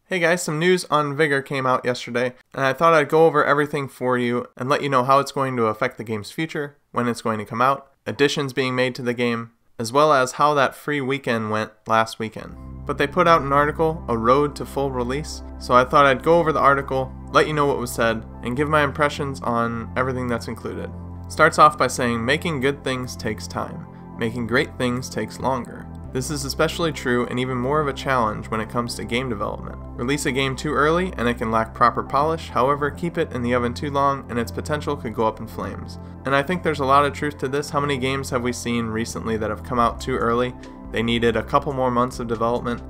Hey guys, some news on Vigor came out yesterday, and I thought I'd go over everything for you and let you know how it's going to affect the game's future, when it's going to come out, additions being made to the game, as well as how that free weekend went last weekend. But they put out an article, A Road to Full Release, so I thought I'd go over the article, let you know what was said, and give my impressions on everything that's included. Starts off by saying, making good things takes time. Making great things takes longer. This is especially true and even more of a challenge when it comes to game development. Release a game too early and it can lack proper polish, however, keep it in the oven too long and its potential could go up in flames. And I think there's a lot of truth to this. How many games have we seen recently that have come out too early? They needed a couple more months of development.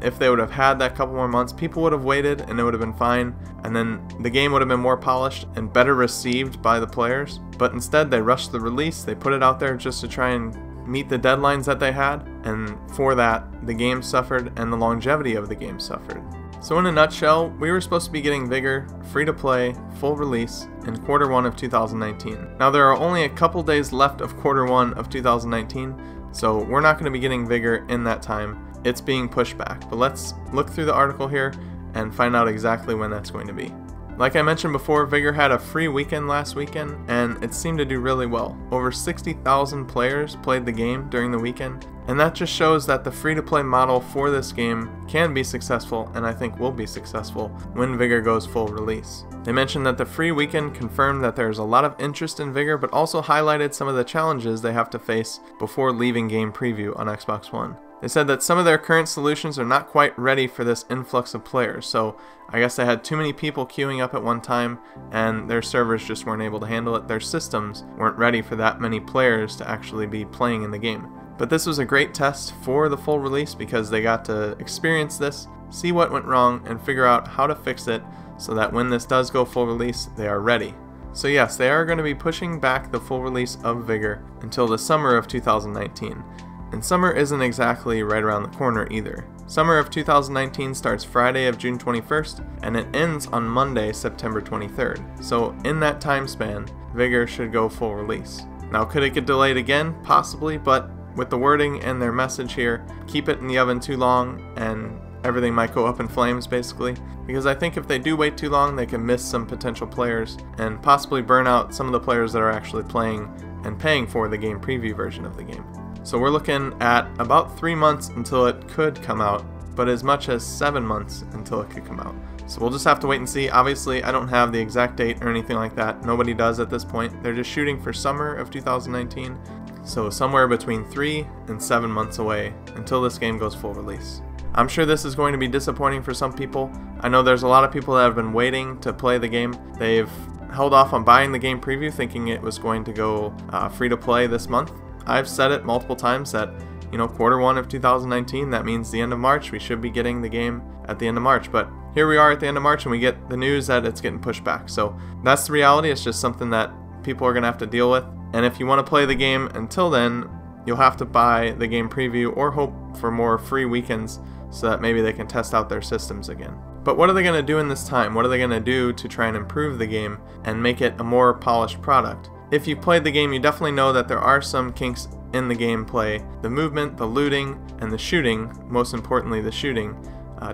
If they would have had that couple more months, people would have waited and it would have been fine, and then the game would have been more polished and better received by the players. But instead they rushed the release, they put it out there just to try and meet the deadlines that they had, and for that, the game suffered and the longevity of the game suffered. So in a nutshell, we were supposed to be getting Vigor, free to play, full release, in Q1 of 2019. Now there are only a couple days left of Q1 of 2019, so we're not going to be getting Vigor in that time. It's being pushed back, but let's look through the article here and find out exactly when that's going to be. Like I mentioned before, Vigor had a free weekend last weekend, and it seemed to do really well. Over 60,000 players played the game during the weekend, and that just shows that the free-to-play model for this game can be successful, and I think will be successful when Vigor goes full release. They mentioned that the free weekend confirmed that there's a lot of interest in Vigor, but also highlighted some of the challenges they have to face before leaving game preview on Xbox One. They said that some of their current solutions are not quite ready for this influx of players, so I guess they had too many people queuing up at one time and their servers just weren't able to handle it. Their systems weren't ready for that many players to actually be playing in the game. But this was a great test for the full release because they got to experience this, see what went wrong, and figure out how to fix it so that when this does go full release, they are ready. So yes, they are going to be pushing back the full release of Vigor until the summer of 2019. And summer isn't exactly right around the corner either. Summer of 2019 starts Friday of June 21st, and it ends on Monday, September 23rd. So in that time span, Vigor should go full release. Now could it get delayed again? Possibly, but with the wording and their message here, keep it in the oven too long and everything might go up in flames basically. Because I think if they do wait too long, they can miss some potential players and possibly burn out some of the players that are actually playing and paying for the game preview version of the game. So we're looking at about 3 months until it could come out, but as much as 7 months until it could come out. So we'll just have to wait and see. Obviously, I don't have the exact date or anything like that. Nobody does at this point. They're just shooting for summer of 2019. So somewhere between 3 and 7 months away until this game goes full release. I'm sure this is going to be disappointing for some people. I know there's a lot of people that have been waiting to play the game. They've held off on buying the game preview thinking it was going to go free to play this month. I've said it multiple times that, Q1 of 2019, that means the end of March. We should be getting the game at the end of March, but here we are at the end of March and we get the news that it's getting pushed back. So that's the reality. It's just something that people are going to have to deal with. And if you want to play the game until then, you'll have to buy the game preview or hope for more free weekends so that maybe they can test out their systems again. But what are they going to do in this time? What are they going to do to try and improve the game and make it a more polished product? If you've played the game, you definitely know that there are some kinks in the gameplay. The movement, the looting, and the shooting, most importantly the shooting,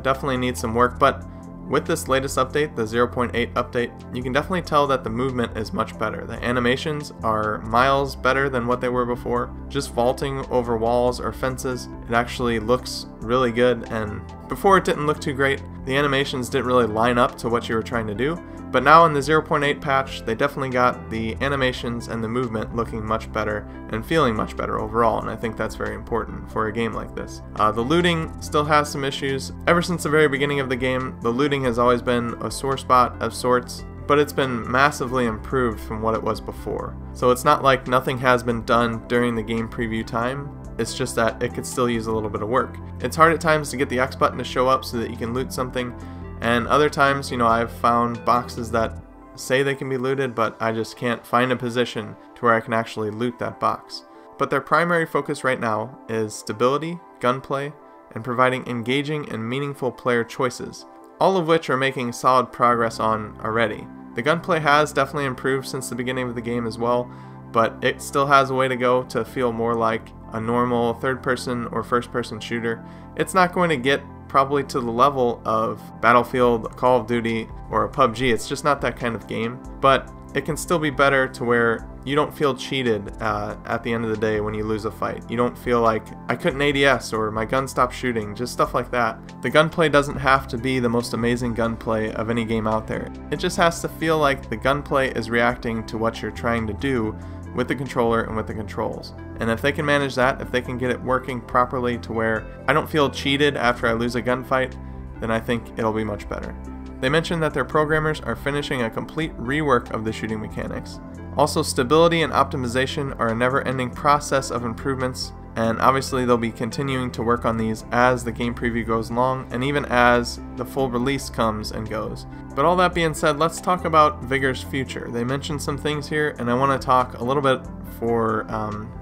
definitely needs some work, but with this latest update, the 0.8 update, you can definitely tell that the movement is much better. The animations are miles better than what they were before. Just vaulting over walls or fences, it actually looks really good, and before it didn't look too great. The animations didn't really line up to what you were trying to do, but now in the 0.8 patch, they definitely got the animations and the movement looking much better and feeling much better overall, and I think that's very important for a game like this. The looting still has some issues. Ever since the very beginning of the game, the looting has always been a sore spot of sorts, but it's been massively improved from what it was before. So it's not like nothing has been done during the game preview time. It's just that it could still use a little bit of work. It's hard at times to get the X button to show up so that you can loot something, and other times, I've found boxes that say they can be looted, but I just can't find a position to where I can actually loot that box. But their primary focus right now is stability, gunplay, and providing engaging and meaningful player choices, all of which are making solid progress on already. The gunplay has definitely improved since the beginning of the game as well, but it still has a way to go to feel more like a normal third-person or first-person shooter. It's not going to get probably to the level of Battlefield, Call of Duty, or a PUBG. It's just not that kind of game, but it can still be better to where you don't feel cheated at the end of the day when you lose a fight. You don't feel like, I couldn't ADS or my gun stopped shooting, just stuff like that. The gunplay doesn't have to be the most amazing gunplay of any game out there. It just has to feel like the gunplay is reacting to what you're trying to do with the controller and with the controls. And if they can manage that, if they can get it working properly to where I don't feel cheated after I lose a gunfight, then I think it'll be much better. They mentioned that their programmers are finishing a complete rework of the shooting mechanics. Also, stability and optimization are a never-ending process of improvements, and obviously they'll be continuing to work on these as the game preview goes along and even as the full release comes and goes. But all that being said, let's talk about Vigor's future. They mentioned some things here, and I want to talk a little bit for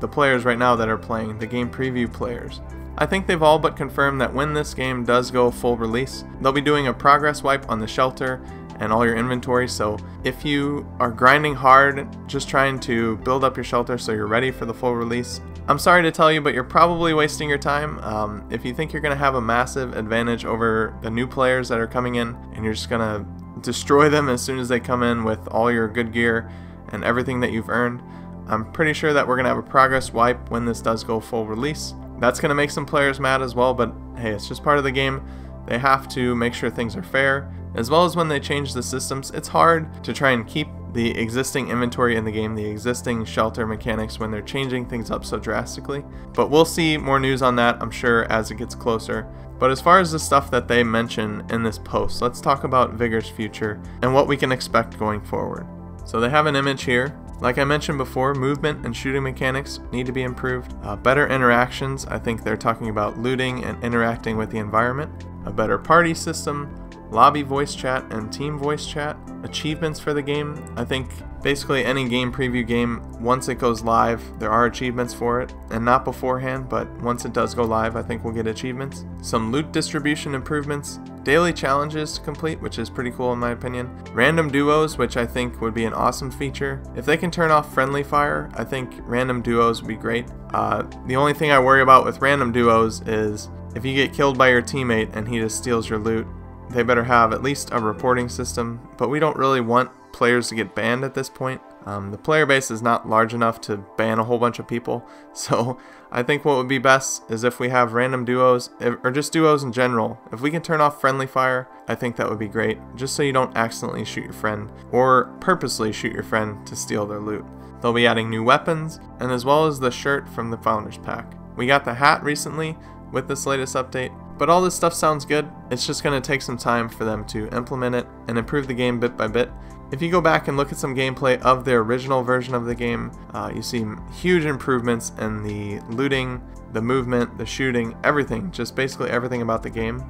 the players right now that are playing, the game preview players. I think they've all but confirmed that when this game does go full release, they'll be doing a progress wipe on the shelter and all your inventory. So if you are grinding hard, just trying to build up your shelter so you're ready for the full release, I'm sorry to tell you, but you're probably wasting your time. If you think you're going to have a massive advantage over the new players that are coming in and you're just going to destroy them as soon as they come in with all your good gear and everything that you've earned, I'm pretty sure that we're going to have a progress wipe when this does go full release. That's going to make some players mad as well, but hey, it's just part of the game. They have to make sure things are fair, as well as when they change the systems. It's hard to try and keep the existing inventory in the game, the existing shelter mechanics, when they're changing things up so drastically. But we'll see more news on that, I'm sure, as it gets closer. But as far as the stuff that they mention in this post, let's talk about Vigor's future and what we can expect going forward. So they have an image here. Like I mentioned before, movement and shooting mechanics need to be improved. Better interactions, I think they're talking about looting and interacting with the environment. A better party system, lobby voice chat and team voice chat. Achievements for the game. I think basically any game preview game, once it goes live, there are achievements for it. And not beforehand, but once it does go live, I think we'll get achievements. Some loot distribution improvements. Daily challenges to complete, which is pretty cool in my opinion. Random duos, which I think would be an awesome feature. If they can turn off friendly fire, I think random duos would be great. The only thing I worry about with random duos is if you get killed by your teammate and he just steals your loot, they better have at least a reporting system, but we don't really want players to get banned at this point. The player base is not large enough to ban a whole bunch of people, so I think what would be best is if we have random duos, or just duos in general. If we can turn off friendly fire, I think that would be great, just so you don't accidentally shoot your friend, or purposely shoot your friend to steal their loot. They'll be adding new weapons, and as well as the shirt from the Founders Pack. We got the hat recently with this latest update, but all this stuff sounds good. It's just going to take some time for them to implement it and improve the game bit by bit. If you go back and look at some gameplay of their original version of the game, you see huge improvements in the looting, the movement, the shooting, everything, just basically everything about the game.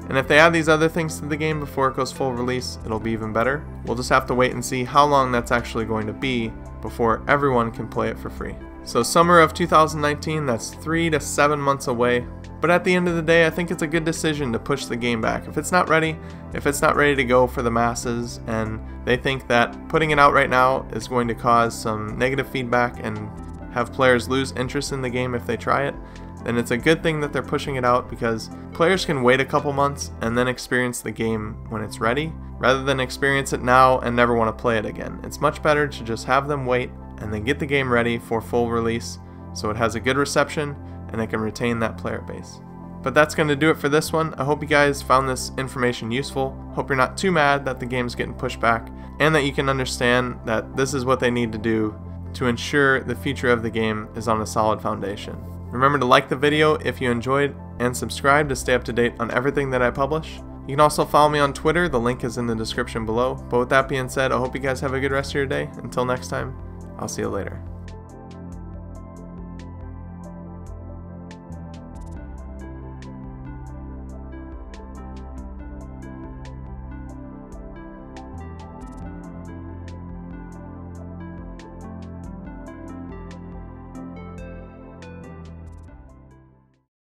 And if they add these other things to the game before it goes full release, it'll be even better. We'll just have to wait and see how long that's actually going to be before everyone can play it for free. So summer of 2019, that's 3 to 7 months away. But at the end of the day, I think it's a good decision to push the game back. If it's not ready to go for the masses, and they think that putting it out right now is going to cause some negative feedback and have players lose interest in the game if they try it, then it's a good thing that they're pushing it out, because players can wait a couple months and then experience the game when it's ready, rather than experience it now and never want to play it again. It's much better to just have them wait and then get the game ready for full release so it has a good reception and it can retain that player base. But that's going to do it for this one. I hope you guys found this information useful. Hope you're not too mad that the game's getting pushed back, and that you can understand that this is what they need to do to ensure the future of the game is on a solid foundation. Remember to like the video if you enjoyed, and subscribe to stay up to date on everything that I publish. You can also follow me on Twitter, the link is in the description below. But with that being said, I hope you guys have a good rest of your day. Until next time, I'll see you later.